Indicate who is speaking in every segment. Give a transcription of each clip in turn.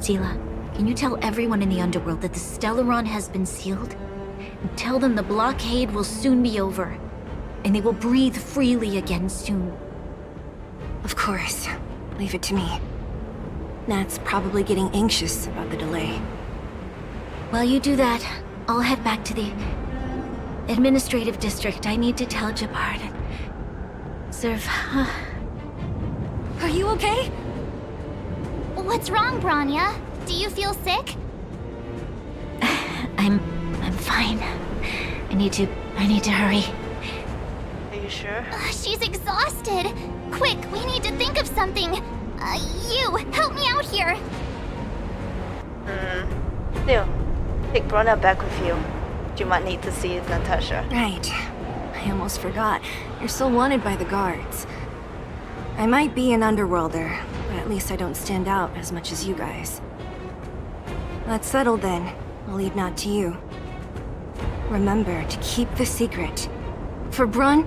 Speaker 1: Sela, can you tell everyone in the underworld that the Stellaron has been sealed? And tell them the blockade will soon be over, and they will breathe freely again soon.
Speaker 2: Of course. Leave it to me. Nat's probably getting anxious about the delay.
Speaker 1: While you do that, I'll head back to the administrative district. I need to tell Jabard and serve.
Speaker 2: Are you okay?
Speaker 3: What's wrong, Branya? Do you feel sick?
Speaker 1: I'm fine. I need to hurry.
Speaker 4: Are you sure?
Speaker 3: She's exhausted. Quick, we need to think of something. You, help me out here.
Speaker 4: Still, take Bronna back with you. You might need to see Natasha.
Speaker 2: Right. I almost forgot. You're still wanted by the guards. I might be an underworlder, but at least I don't stand out as much as you guys. That's settled then. I'll leave Nat to you. Remember to keep the secret. For Brun...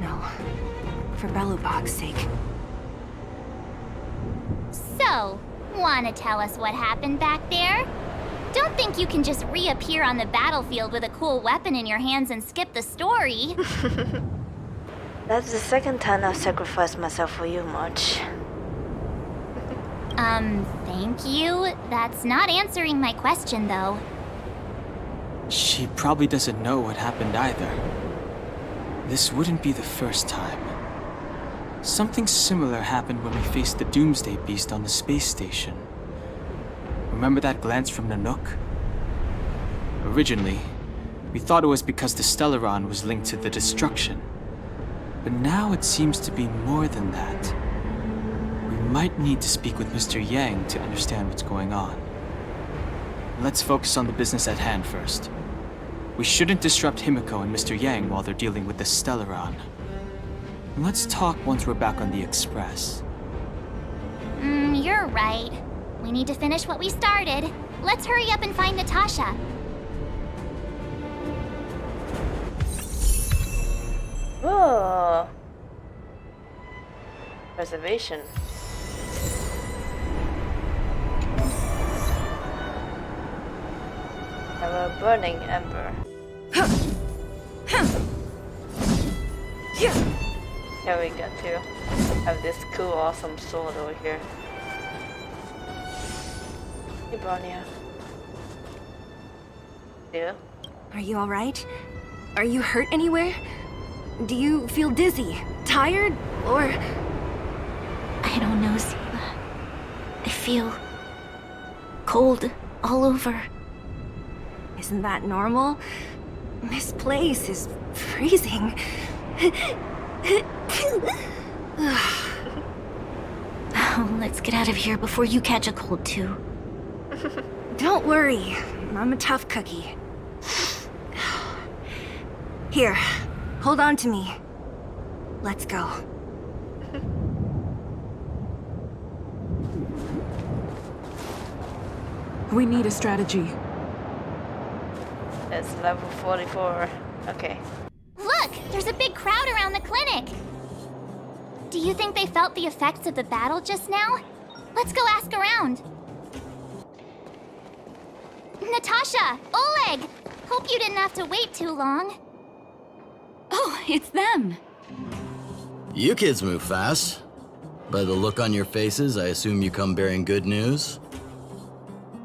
Speaker 2: No. For Belobog's sake.
Speaker 3: So, wanna tell us what happened back there? Don't think you can just reappear on the battlefield with a cool weapon in your hands and skip the story.
Speaker 4: That's the second time I've sacrificed myself for you, March.
Speaker 3: Thank you. That's not answering my question, though.
Speaker 5: She probably doesn't know what happened either. This wouldn't be the first time. Something similar happened when we faced the Doomsday Beast on the space station. Remember that glance from Nanook? Originally, we thought it was because the Stellaron was linked to the destruction. But now it seems to be more than that. We might need to speak with Mr. Yang to understand what's going on. Let's focus on the business at hand first. We shouldn't disrupt Himiko and Mr. Yang while they're dealing with the Stellaron. Let's talk once we're back on the Express.
Speaker 3: You're right. We need to finish what we started. Let's hurry up and find Natasha.
Speaker 4: Oh. Reservation. Have a burning ember. Here we go too. Have this cool, awesome sword over here. Hey, Branya. Yeah?
Speaker 2: Are you alright? Are you hurt anywhere? Do you feel dizzy, tired, or...
Speaker 1: I don't know, Sela. I feel cold all over.
Speaker 2: Isn't that normal? This place is freezing.
Speaker 1: Oh, let's get out of here before you catch a cold too.
Speaker 2: Don't worry, I'm a tough cookie. Here, hold on to me. Let's go.
Speaker 6: We need a strategy.
Speaker 4: It's level 44. Okay.
Speaker 3: Look! There's a big crowd around the clinic! Do you think they felt the effects of the battle just now? Let's go ask around. Natasha! Oleg! Hope you didn't have to wait too long.
Speaker 1: Oh, it's them.
Speaker 7: You kids move fast. By the look on your faces, I assume you come bearing good news?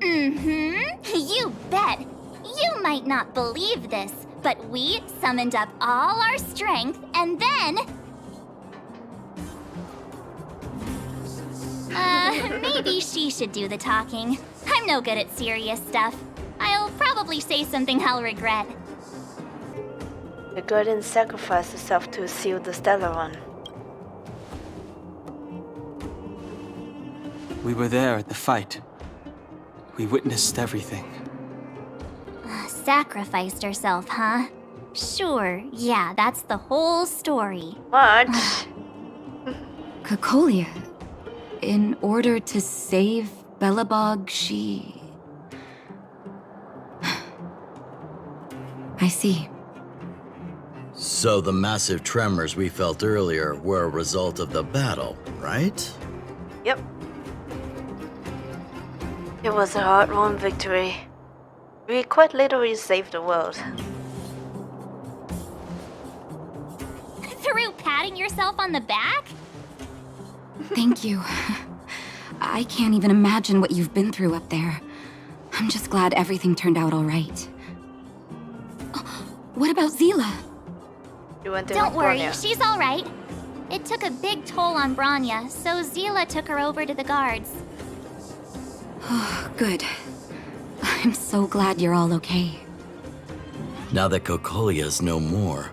Speaker 3: You bet! You might not believe this, but we summoned up all our strength and then... maybe she should do the talking. I'm no good at serious stuff. I'll probably say something I'll regret.
Speaker 4: The Guardian sacrificed herself to seal the Stellaron.
Speaker 5: We were there at the fight. We witnessed everything.
Speaker 3: Sacrificed herself, huh? Sure, yeah, that's the whole story.
Speaker 4: March!
Speaker 1: Cocolia. In order to save Belobog, she... I see.
Speaker 7: So the massive tremors we felt earlier were a result of the battle, right?
Speaker 4: Yep. It was a hard-won victory. We quite literally saved the world.
Speaker 3: Through patting yourself on the back?
Speaker 8: Thank you. I can't even imagine what you've been through up there. I'm just glad everything turned out all right. Oh, what about Zila?
Speaker 4: You went to
Speaker 3: Don't worry,
Speaker 4: California.
Speaker 3: she's all right. It took a big toll on Branya, so Zila took her over to the guards.
Speaker 8: Oh, good. I'm so glad you're all okay.
Speaker 7: Now that Cocolia's no more,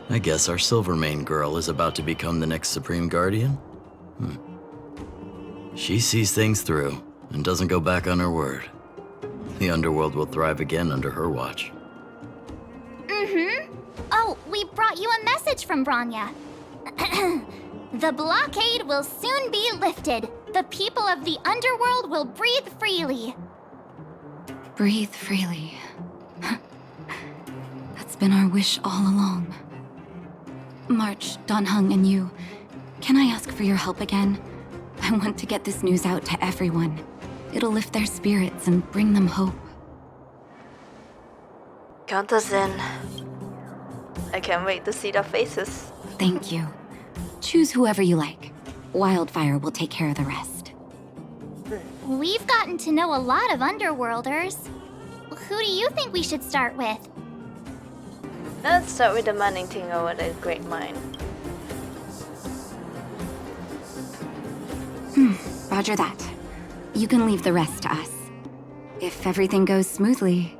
Speaker 7: I guess our Silvermane girl is about to become the next Supreme Guardian? She sees things through and doesn't go back on her word. The underworld will thrive again under her watch.
Speaker 3: Oh, we brought you a message from Branya. The blockade will soon be lifted. The people of the underworld will breathe freely.
Speaker 8: Breathe freely. That's been our wish all along. March, Donhung, and you, can I ask for your help again? I want to get this news out to everyone. It'll lift their spirits and bring them hope.
Speaker 4: Count us in. I can't wait to see their faces.
Speaker 8: Thank you. Choose whoever you like. Wildfire will take care of the rest.
Speaker 3: We've gotten to know a lot of underworlders. Who do you think we should start with?
Speaker 4: Let's start with the manning thing over the Great Mine.
Speaker 8: Roger that. You can leave the rest to us. If everything goes smoothly,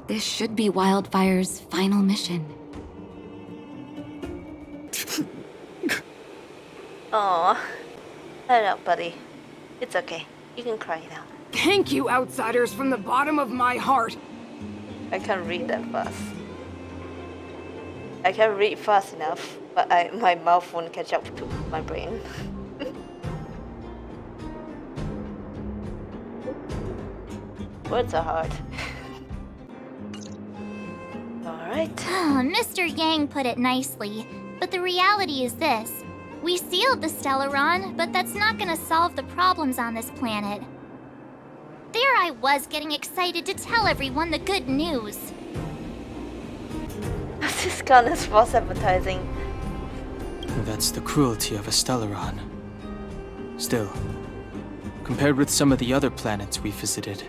Speaker 8: this should be Wildfire's final mission.
Speaker 4: Aw. Let up, buddy. It's okay. You can cry now.
Speaker 6: Thank you, outsiders, from the bottom of my heart.
Speaker 4: I can't read that fast. I can read fast enough, but my mouth won't catch up to my brain. Words are hard. Alright.
Speaker 3: Mr. Yang put it nicely, but the reality is this. We sealed the Stellaron, but that's not gonna solve the problems on this planet. There I was getting excited to tell everyone the good news.
Speaker 4: This gun is false advertising.
Speaker 5: That's the cruelty of a Stellaron. Still, compared with some of the other planets we visited,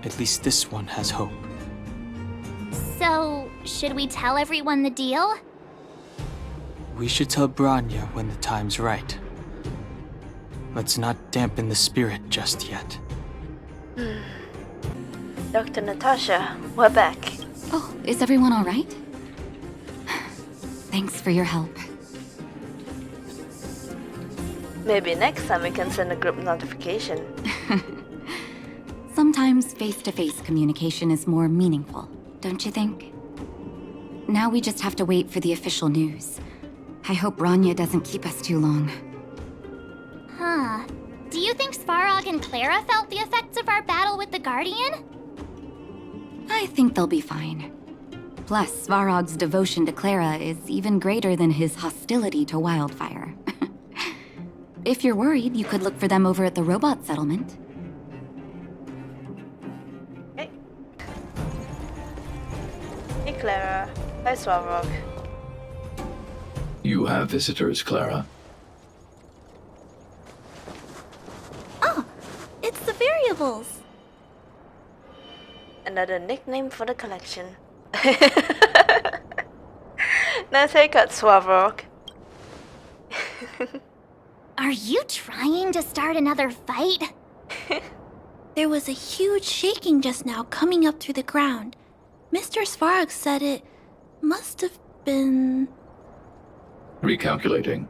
Speaker 5: at least this one has hope.
Speaker 3: So, should we tell everyone the deal?
Speaker 5: We should tell Branya when the time's right. Let's not dampen the spirit just yet.
Speaker 4: Dr. Natasha, we're back.
Speaker 8: Oh, is everyone all right? Thanks for your help.
Speaker 4: Maybe next time we can send a group notification.
Speaker 8: Sometimes face-to-face communication is more meaningful, don't you think? Now we just have to wait for the official news. I hope Rania doesn't keep us too long.
Speaker 3: Huh. Do you think Svarog and Clara felt the effects of our battle with the Guardian?
Speaker 8: I think they'll be fine. Plus, Svarog's devotion to Clara is even greater than his hostility to Wildfire. If you're worried, you could look for them over at the robot settlement.
Speaker 4: Okay. Hey Clara. Hi Swarrock.
Speaker 9: You have visitors, Clara.
Speaker 10: It's the variables.
Speaker 4: Another nickname for the collection. Nice haircut, Swarrock.
Speaker 3: Are you trying to start another fight?
Speaker 10: There was a huge shaking just now coming up through the ground. Mr. Svarog said it must have been...
Speaker 9: Recalculating.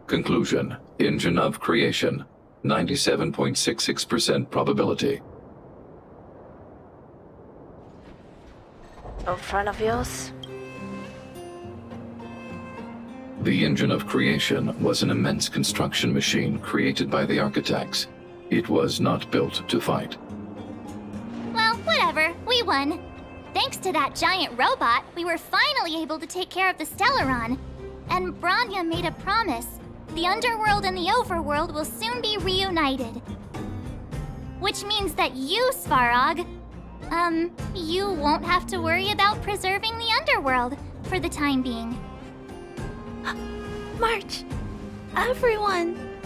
Speaker 9: Conclusion. Engine of creation. 97.66% probability.
Speaker 4: In front of yours?
Speaker 9: The engine of creation was an immense construction machine created by the architects. It was not built to fight.
Speaker 3: Well, whatever. We won. Thanks to that giant robot, we were finally able to take care of the Stellaron. And Branya made a promise. The underworld and the overworld will soon be reunited. which means that you, Svarog, you won't have to worry about preserving the underworld for the time being.
Speaker 10: March, everyone,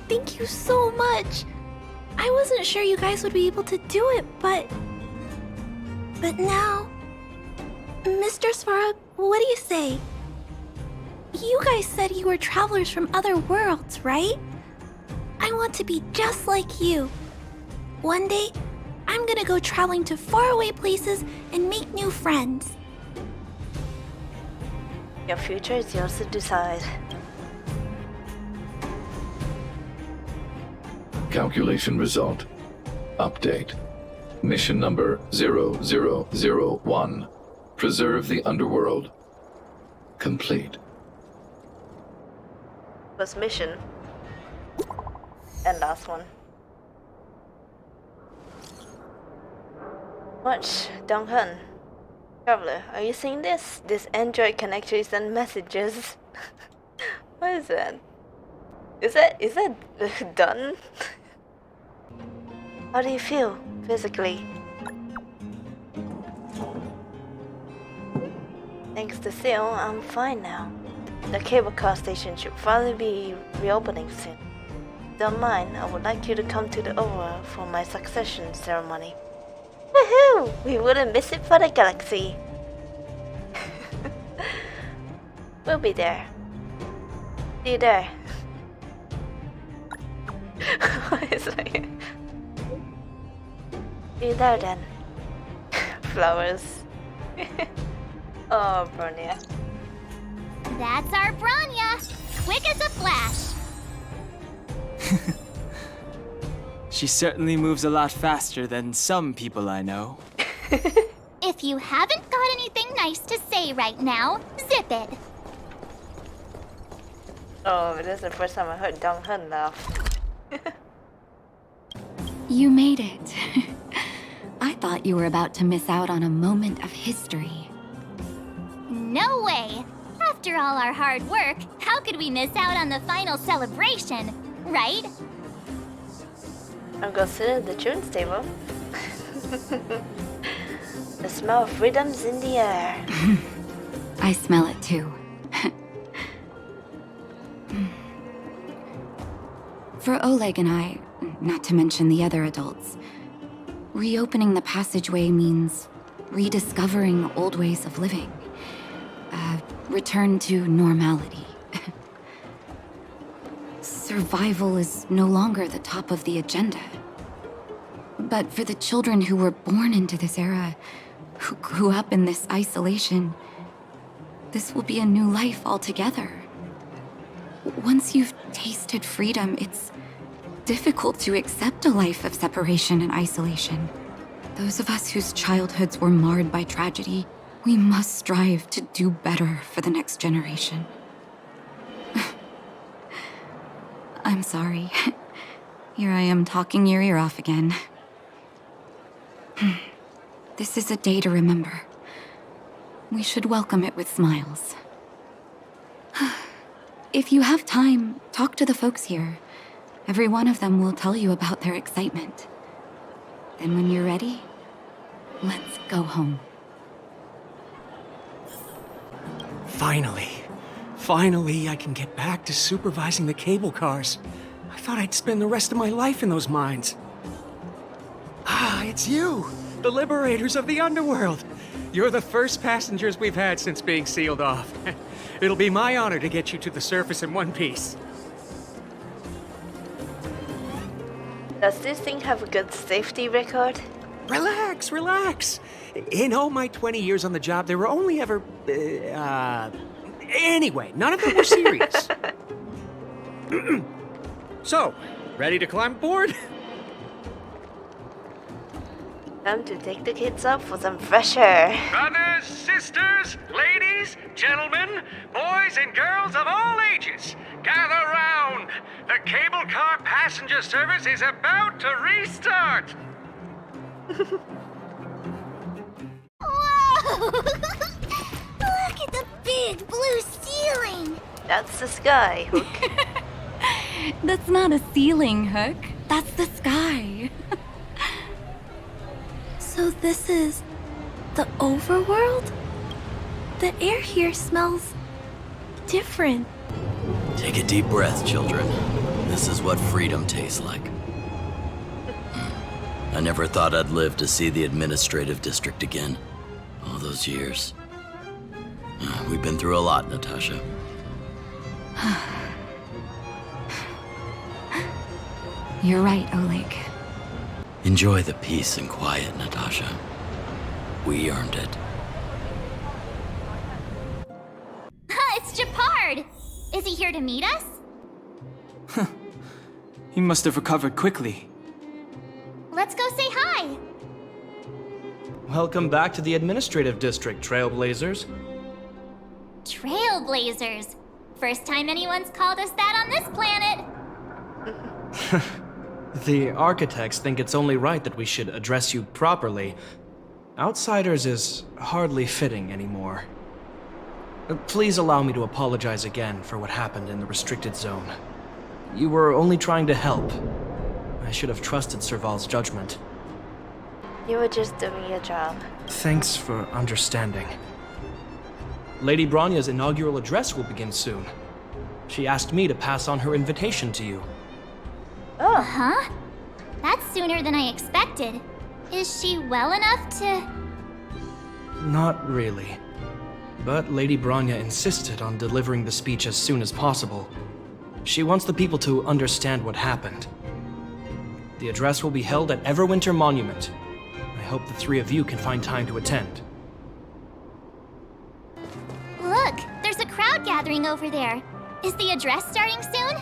Speaker 10: thank you so much. I wasn't sure you guys would be able to do it, but now, Mr. Svarog, what do you say? You guys said you were travelers from other worlds, right? I want to be just like you. One day, I'm gonna go traveling to faraway places and make new friends.
Speaker 4: Your future is yours to decide.
Speaker 9: Calculation result. Update. Mission number 0001. Preserve the underworld. Complete.
Speaker 4: First mission. And last one. Watch, Donghen. Traveler, are you seeing this? This android can actually send messages. What is that? Is that done? How do you feel physically? Thanks to Seal, I'm fine now. The cable car station should finally be reopening soon. Don't mind, I would like you to come to the overworld for my succession ceremony. Woohoo! We wouldn't miss it for the galaxy. We'll be there. See you there. It's like... See you there then. Flowers. Oh, Bronya.
Speaker 3: That's our Bronya! Quick as a flash!
Speaker 5: She certainly moves a lot faster than some people I know.
Speaker 3: If you haven't got anything nice to say right now, zip it!
Speaker 4: Oh, this is the first time I heard Donghen laugh.
Speaker 8: You made it. I thought you were about to miss out on a moment of history.
Speaker 3: No way! After all our hard work, how could we miss out on the final celebration, right?
Speaker 4: I'm gonna sit at the children's table. The smell of freedom's in the air.
Speaker 8: I smell it too. For Oleg and I, not to mention the other adults, reopening the passageway means rediscovering old ways of living. Return to normality. Survival is no longer the top of the agenda. But for the children who were born into this era, who grew up in this isolation, this will be a new life altogether. Once you've tasted freedom, it's difficult to accept a life of separation and isolation. Those of us whose childhoods were marred by tragedy, we must strive to do better for the next generation. I'm sorry. Here I am talking your ear off again. This is a day to remember. We should welcome it with smiles. If you have time, talk to the folks here. Every one of them will tell you about their excitement. Then when you're ready, let's go home.
Speaker 11: Finally, I can get back to supervising the cable cars. I thought I'd spend the rest of my life in those mines. Ah, it's you, the liberators of the underworld. You're the first passengers we've had since being sealed off. It'll be my honor to get you to the surface in one piece.
Speaker 4: Does this thing have a good safety record?
Speaker 11: Relax. In all my 20 years on the job, there were only ever, anyway, none of them were serious. So, ready to climb aboard?
Speaker 4: Time to take the kids up for some fresh air.
Speaker 12: Brothers, sisters, ladies, gentlemen, boys and girls of all ages, gather round. The cable car passenger service is about to restart.
Speaker 3: Whoa! Look at the big blue ceiling!
Speaker 4: That's the sky, Hook.
Speaker 8: That's not a ceiling, Hook. That's the sky.
Speaker 10: So this is the overworld? The air here smells different.
Speaker 7: Take a deep breath, children. This is what freedom tastes like. I never thought I'd live to see the administrative district again. All those years. We've been through a lot, Natasha.
Speaker 8: You're right, Oleg.
Speaker 7: Enjoy the peace and quiet, Natasha. We earned it.
Speaker 3: It's Japard! Is he here to meet us?
Speaker 5: He must have recovered quickly.
Speaker 3: Let's go say hi!
Speaker 13: Welcome back to the administrative district, Trailblazers.
Speaker 3: Trailblazers. First time anyone's called us that on this planet.
Speaker 13: The architects think it's only right that we should address you properly. Outsiders is hardly fitting anymore. Please allow me to apologize again for what happened in the restricted zone. You were only trying to help. I should have trusted Serval's judgment.
Speaker 4: You were just doing your job.
Speaker 13: Thanks for understanding. Lady Bronya's inaugural address will begin soon. She asked me to pass on her invitation to you.
Speaker 4: Oh.
Speaker 3: Huh? That's sooner than I expected. Is she well enough to...
Speaker 13: Not really. But Lady Bronya insisted on delivering the speech as soon as possible. She wants the people to understand what happened. The address will be held at Everwinter Monument. I hope the three of you can find time to attend.
Speaker 3: Look, there's a crowd gathering over there. Is the address starting soon?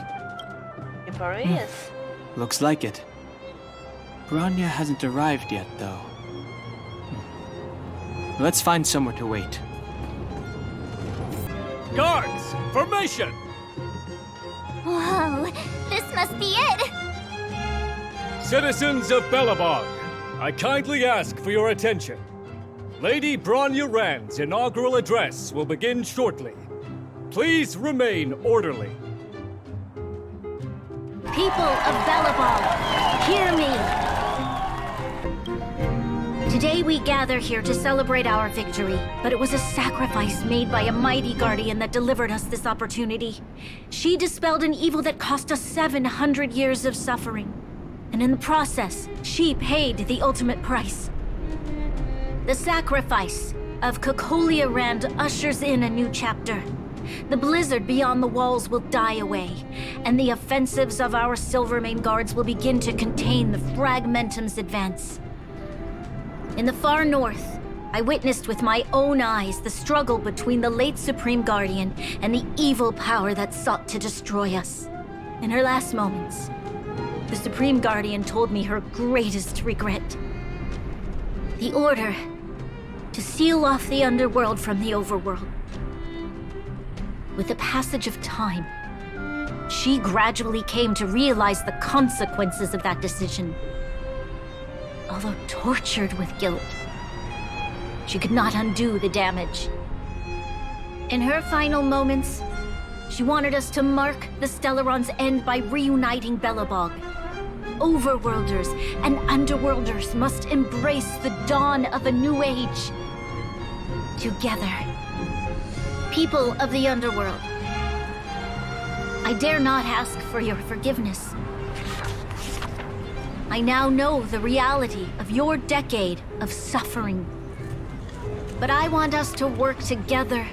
Speaker 4: It probably is.
Speaker 5: Looks like it. Bronya hasn't arrived yet, though. Let's find somewhere to wait.
Speaker 12: Guards, formation!
Speaker 3: Whoa, this must be it!
Speaker 12: Citizens of Belobog, I kindly ask for your attention. Lady Bronya Rand's inaugural address will begin shortly. Please remain orderly.
Speaker 1: People of Belobog, hear me! Today we gather here to celebrate our victory, but it was a sacrifice made by a mighty guardian that delivered us this opportunity. She dispelled an evil that cost us 700 years of suffering. And in the process, she paid the ultimate price. The sacrifice of Kokolia Rand ushers in a new chapter. The blizzard beyond the walls will die away, and the offensives of our Silvermane guards will begin to contain the Fragmentum's advance. In the far north, I witnessed with my own eyes the struggle between the late Supreme Guardian and the evil power that sought to destroy us. In her last moments, the Supreme Guardian told me her greatest regret. The order to seal off the underworld from the overworld. With the passage of time, she gradually came to realize the consequences of that decision. Although tortured with guilt, she could not undo the damage. In her final moments, she wanted us to mark the Stellaron's end by reuniting Belobog. Overworlders and underworlders must embrace the dawn of a new age. Together. People of the underworld, I dare not ask for your forgiveness. I now know the reality of your decade of suffering. But I want us to work together.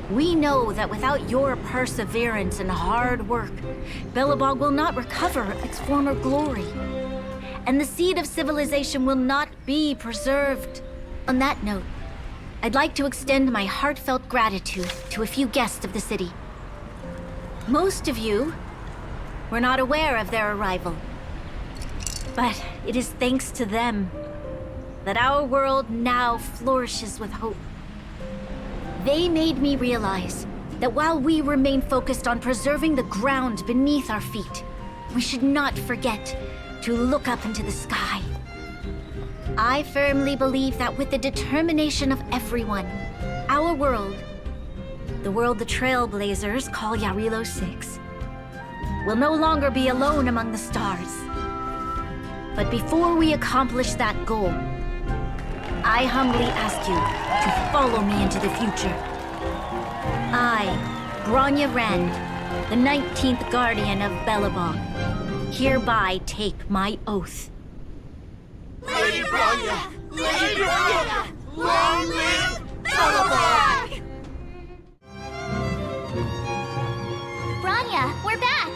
Speaker 1: We know that without your perseverance and hard work, Belobog will not recover its former glory. And the seed of civilization will not be preserved. On that note, I'd like to extend my heartfelt gratitude to a few guests of the city. Most of you were not aware of their arrival. But it is thanks to them that our world now flourishes with hope. They made me realize that while we remain focused on preserving the ground beneath our feet, we should not forget to look up into the sky. I firmly believe that with the determination of everyone, our world, the world the Trailblazers call Yarilo 6, will no longer be alone among the stars. But before we accomplish that goal, I humbly ask you to follow me into the future. I, Bronya Rand, the 19th Guardian of Belobog, hereby take my oath.
Speaker 14: Lady Bronya! Lady Bronya! Long live Belobog!
Speaker 3: Bronya, we're back!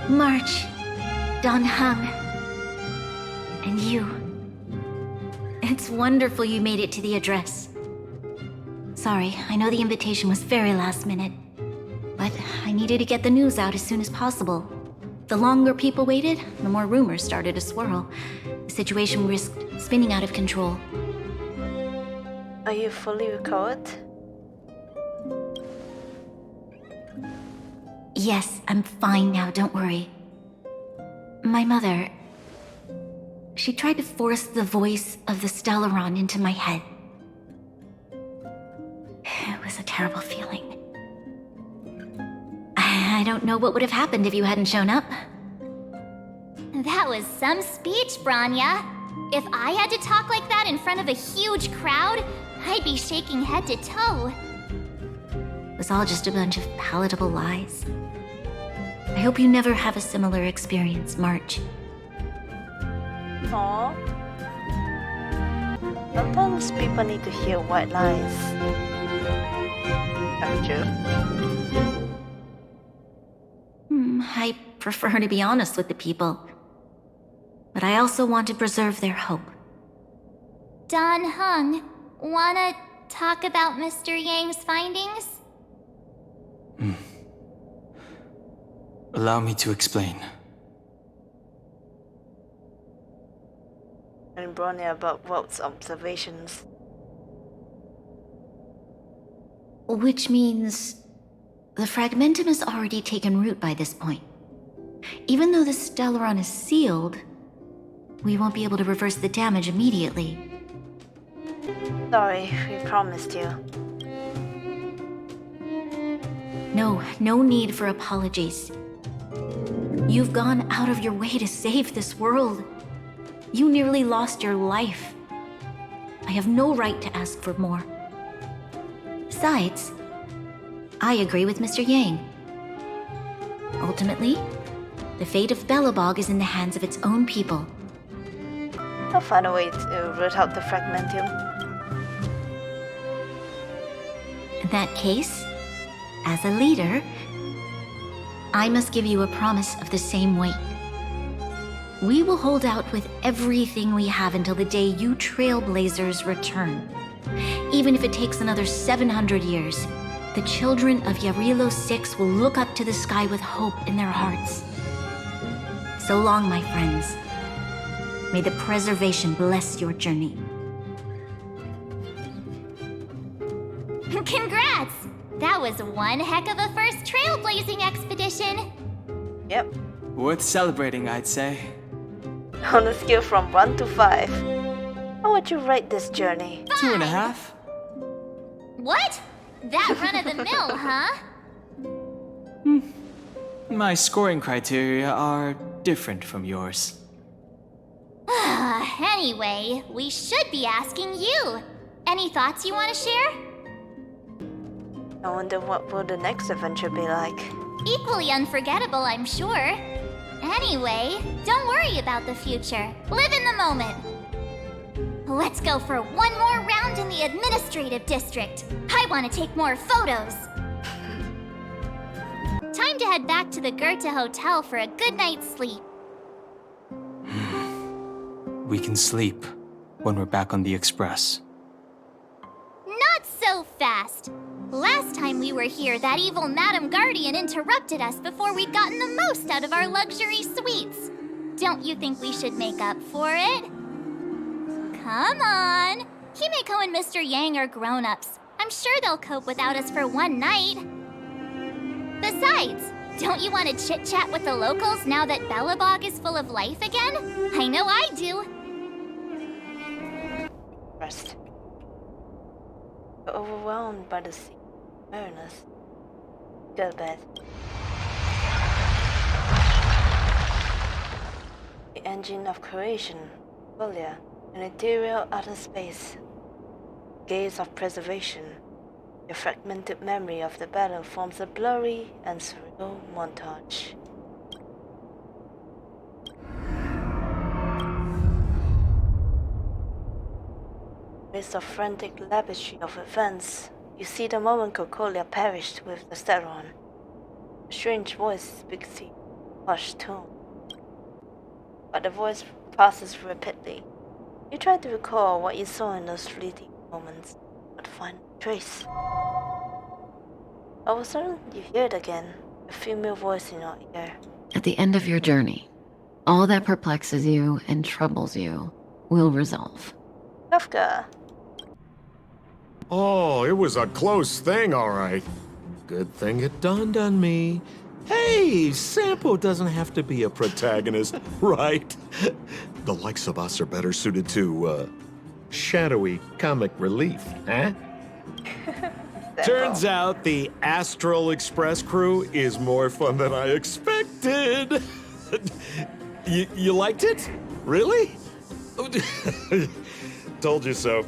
Speaker 1: March, Dan Heng, and you. It's wonderful you made it to the address. Sorry, I know the invitation was very last minute, but I needed to get the news out as soon as possible. The longer people waited, the more rumors started to swirl. The situation risked spinning out of control.
Speaker 4: Are you fully recovered?
Speaker 1: Yes, I'm fine now, don't worry. My mother... She tried to force the voice of the Stellaron into my head. It was a terrible feeling. I don't know what would have happened if you hadn't shown up.
Speaker 3: That was some speech, Bronya. If I had to talk like that in front of a huge crowd, I'd be shaking head to toe.
Speaker 1: It was all just a bunch of palatable lies. I hope you never have a similar experience, March.
Speaker 4: Aww. Sometimes people need to hear white lies. Gotcha.
Speaker 1: I prefer to be honest with the people. But I also want to preserve their hope.
Speaker 3: Dan Heng, wanna talk about Mr. Yang's findings?
Speaker 5: Allow me to explain.
Speaker 4: And Bronya about Walt's observations.
Speaker 1: Which means... the fragmentum has already taken root by this point. Even though the Stellaron is sealed, we won't be able to reverse the damage immediately.
Speaker 4: Sorry, we promised you.
Speaker 1: No need for apologies. You've gone out of your way to save this world. You nearly lost your life. I have no right to ask for more. Besides, I agree with Mr. Yang. Ultimately, the fate of Belobog is in the hands of its own people.
Speaker 4: I'll find a way to root out the fragmentum.
Speaker 1: In that case, as a leader, I must give you a promise of the same weight. We will hold out with everything we have until the day you Trailblazers return. Even if it takes another 700 years, the children of Yarilo 6 will look up to the sky with hope in their hearts. So long, my friends. May the preservation bless your journey.
Speaker 3: Congrats! That was one heck of a first trailblazing expedition!
Speaker 4: Yep.
Speaker 5: Worth celebrating, I'd say.
Speaker 4: On a scale from 1 to 5, how would you rate this journey?
Speaker 5: 2.5.
Speaker 3: What? That run-of-the-mill, huh?
Speaker 5: My scoring criteria are different from yours.
Speaker 3: Anyway, we should be asking you. Any thoughts you want to share?
Speaker 4: I wonder what will the next adventure be like.
Speaker 3: Equally unforgettable, I'm sure. Anyway, don't worry about the future. Live in the moment. Let's go for one more round in the administrative district. I want to take more photos. Time to head back to the Goethe Hotel for a good night's sleep.
Speaker 5: We can sleep when we're back on the Express.
Speaker 3: Not so fast. Last time we were here, that evil Madam Guardian interrupted us before we'd gotten the most out of our luxury suites. Don't you think we should make up for it? Come on. Himeko and Mr. Yang are grown-ups. I'm sure they'll cope without us for one night. Besides, don't you want to chit-chat with the locals now that Belobog is full of life again? I know I do.
Speaker 4: Rest. You're overwhelmed by the sea. Awareness. Go to bed. The engine of creation. Earlier. An ethereal outer space. Gaze of preservation. Your fragmented memory of the battle forms a blurry and surreal montage. Amidst a frantic laboratory of events, you see the moment Cocolia perished with the Steron. A strange voice speaks to you, hushed tone. But the voice passes rapidly. You try to recall what you saw in those fleeting moments, but find no trace. All of a sudden, you hear it again, a female voice in your ear.
Speaker 15: At the end of your journey, all that perplexes you and troubles you will resolve.
Speaker 4: Kafka.
Speaker 16: Oh, it was a close thing, all right. Good thing it dawned on me. Hey, SAMPO doesn't have to be a protagonist, right? The likes of us are better suited to, shadowy comic relief, huh? Turns out the Astral Express crew is more fun than I expected. You liked it? Really? Told you so.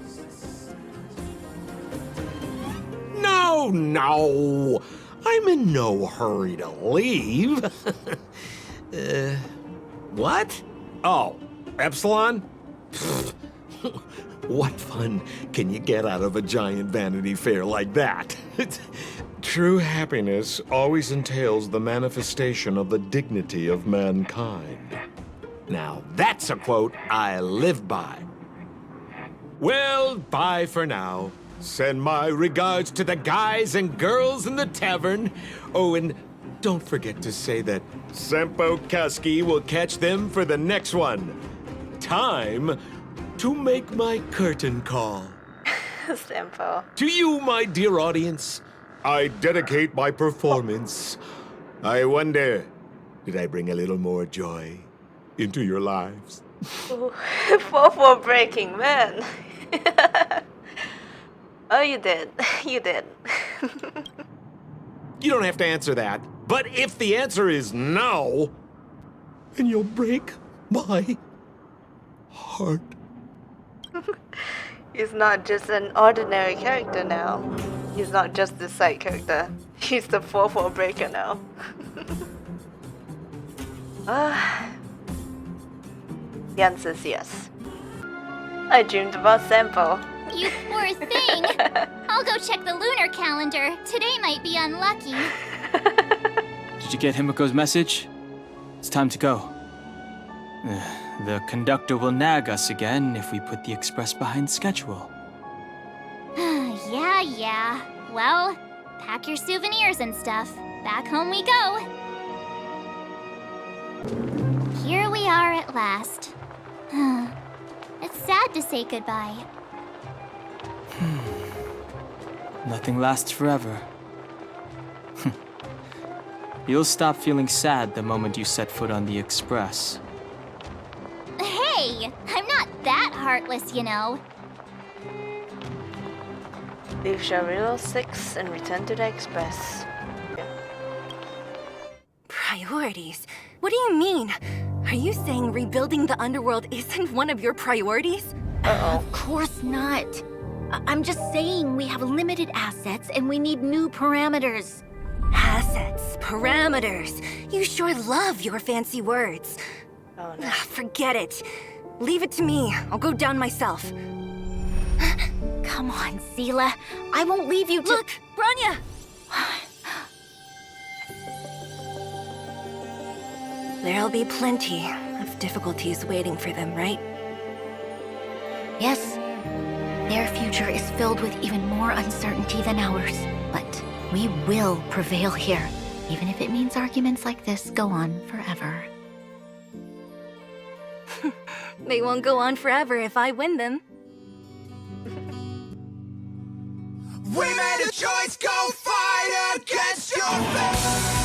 Speaker 16: No! I'm in no hurry to leave. What? Oh, Epsilon? What fun can you get out of a giant Vanity Fair like that? True happiness always entails the manifestation of the dignity of mankind. Now, that's a quote I live by. Well, bye for now. Send my regards to the guys and girls in the tavern. Oh, and don't forget to say that SAMPO Kasky will catch them for the next one. Time to make my curtain call.
Speaker 4: SAMPO.
Speaker 16: To you, my dear audience, I dedicate my performance. I wonder, did I bring a little more joy into your lives?
Speaker 4: Ooh, 4-4 breaking, man. Oh, you did. You did.
Speaker 16: You don't have to answer that. But if the answer is no, then you'll break my heart.
Speaker 4: He's not just an ordinary character now. He's not just the side character. He's the 4-4 breaker now. The answer is yes. I dreamed about SAMPO.
Speaker 3: You poor thing! I'll go check the lunar calendar. Today might be unlucky.
Speaker 5: Did you get Himiko's message? It's time to go. The conductor will nag us again if we put the express behind schedule.
Speaker 3: Yeah. Well, pack your souvenirs and stuff. Back home we go. Here we are at last. It's sad to say goodbye.
Speaker 5: Nothing lasts forever. You'll stop feeling sad the moment you set foot on the express.
Speaker 3: Hey! I'm not that heartless, you know.
Speaker 4: Leave Sharilo 6 and return to the express.
Speaker 2: Priorities? What do you mean? Are you saying rebuilding the underworld isn't one of your priorities?
Speaker 1: Of course not. I'm just saying we have limited assets and we need new parameters.
Speaker 2: Assets, parameters. You sure love your fancy words.
Speaker 4: Oh no.
Speaker 2: Forget it. Leave it to me. I'll go down myself.
Speaker 1: Come on, Seela. I won't leave you to—
Speaker 2: Look, Branya! There'll be plenty of difficulties waiting for them, right?
Speaker 1: Yes. Their future is filled with even more uncertainty than ours. But we will prevail here, even if it means arguments like this go on forever.
Speaker 2: They won't go on forever if I win them.
Speaker 14: We made a choice, go fight against your fate.